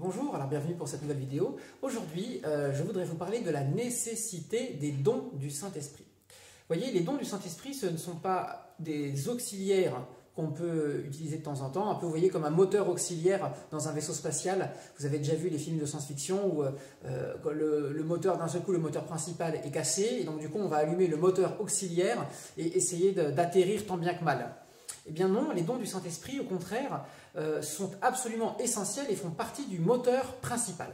Bonjour, alors bienvenue pour cette nouvelle vidéo. Aujourd'hui, je voudrais vous parler de la nécessité des dons du Saint-Esprit. Vous voyez, les dons du Saint-Esprit, ce ne sont pas des auxiliaires qu'on peut utiliser de temps en temps, un peu, vous voyez, comme un moteur auxiliaire dans un vaisseau spatial. Vous avez déjà vu les films de science-fiction où le moteur, d'un seul coup, le moteur principal est cassé, et donc du coup, on va allumer le moteur auxiliaire et essayer d'atterrir tant bien que mal. Eh bien non, les dons du Saint-Esprit, au contraire, sont absolument essentiels et font partie du moteur principal.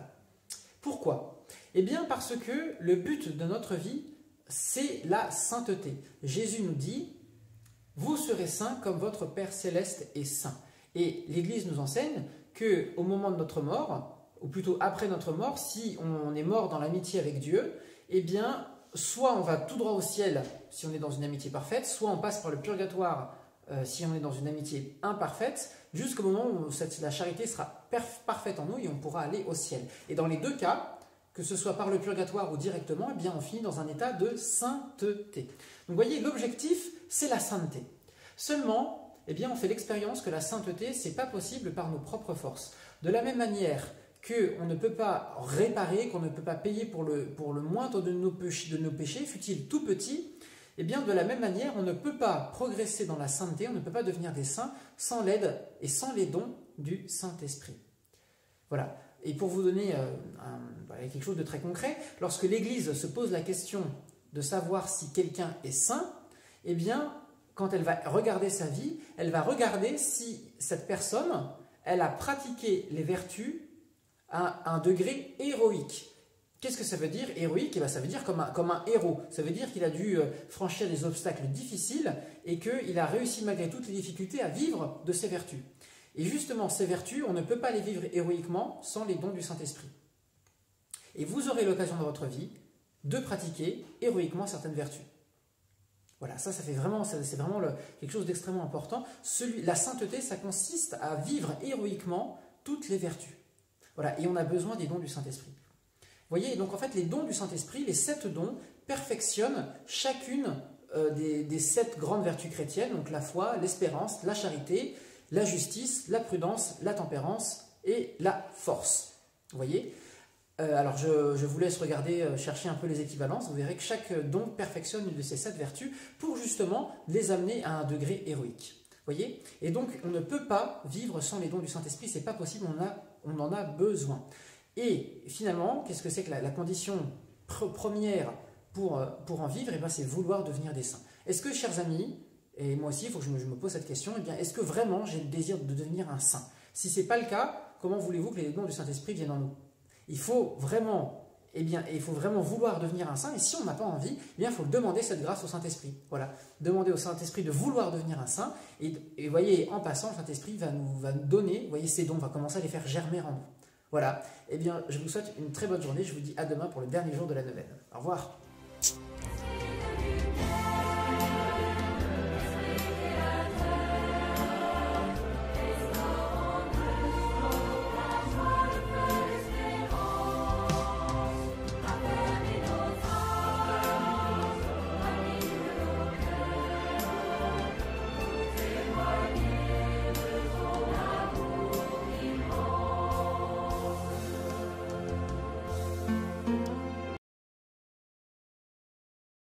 Pourquoi? Eh bien parce que le but de notre vie, c'est la sainteté. Jésus nous dit « Vous serez saints comme votre Père Céleste est saint ». Et l'Église nous enseigne qu'au moment de notre mort, ou plutôt après notre mort, si on est mort dans l'amitié avec Dieu, eh bien, soit on va tout droit au ciel si on est dans une amitié parfaite, soit on passe par le purgatoire si on est dans une amitié imparfaite, jusqu'au moment où la charité sera parfaite en nous et on pourra aller au ciel. Et dans les deux cas, que ce soit par le purgatoire ou directement, eh bien on finit dans un état de sainteté. Donc vous voyez, l'objectif, c'est la sainteté. Seulement, eh bien, on fait l'expérience que la sainteté, ce n'est pas possible par nos propres forces. De la même manière qu'on ne peut pas réparer, qu'on ne peut pas payer pour le moindre de nos péchés, fût-il tout petit, eh bien, de la même manière, on ne peut pas progresser dans la sainteté, on ne peut pas devenir des saints sans l'aide et sans les dons du Saint-Esprit. Voilà. Et pour vous donner quelque chose de très concret, lorsque l'Église se pose la question de savoir si quelqu'un est saint, eh bien, quand elle va regarder sa vie, elle va regarder si cette personne, elle a pratiqué les vertus à un degré héroïque. Qu'est-ce que ça veut dire, héroïque? Eh bien, ça veut dire comme un héros. Ça veut dire qu'il a dû franchir des obstacles difficiles et qu'il a réussi malgré toutes les difficultés à vivre de ses vertus. Et justement, ces vertus, on ne peut pas les vivre héroïquement sans les dons du Saint-Esprit. Et vous aurez l'occasion dans votre vie de pratiquer héroïquement certaines vertus. Voilà, c'est vraiment quelque chose d'extrêmement important. La sainteté, ça consiste à vivre héroïquement toutes les vertus. Voilà, et on a besoin des dons du Saint-Esprit. Vous voyez, donc en fait, les dons du Saint-Esprit, les 7 dons, perfectionnent chacune des 7 grandes vertus chrétiennes, donc la foi, l'espérance, la charité, la justice, la prudence, la tempérance et la force. Vous voyez? Alors je vous laisse regarder, chercher un peu les équivalences, vous verrez que chaque don perfectionne une de ces 7 vertus pour justement les amener à un degré héroïque. Vous voyez? Et donc on ne peut pas vivre sans les dons du Saint-Esprit, c'est pas possible, on en a besoin. Et finalement, qu'est-ce que c'est que la condition première pour en vivre? Eh bien, c'est vouloir devenir des saints. Est-ce que, chers amis, et moi aussi, il faut que je me pose cette question, eh bien, est-ce que vraiment j'ai le désir de devenir un saint? Si ce n'est pas le cas, comment voulez-vous que les dons du Saint-Esprit viennent en nous? Il faut vraiment vouloir devenir un saint, et si on n'a pas envie, eh bien, il faut demander cette grâce au Saint-Esprit. Voilà, demander au Saint-Esprit de vouloir devenir un saint, et vous voyez, en passant, le Saint-Esprit va nous donner, vous voyez, ces dons, va commencer à les faire germer en nous. Voilà, eh bien, je vous souhaite une très bonne journée, je vous dis à demain pour le dernier jour de la neuvaine. Au revoir.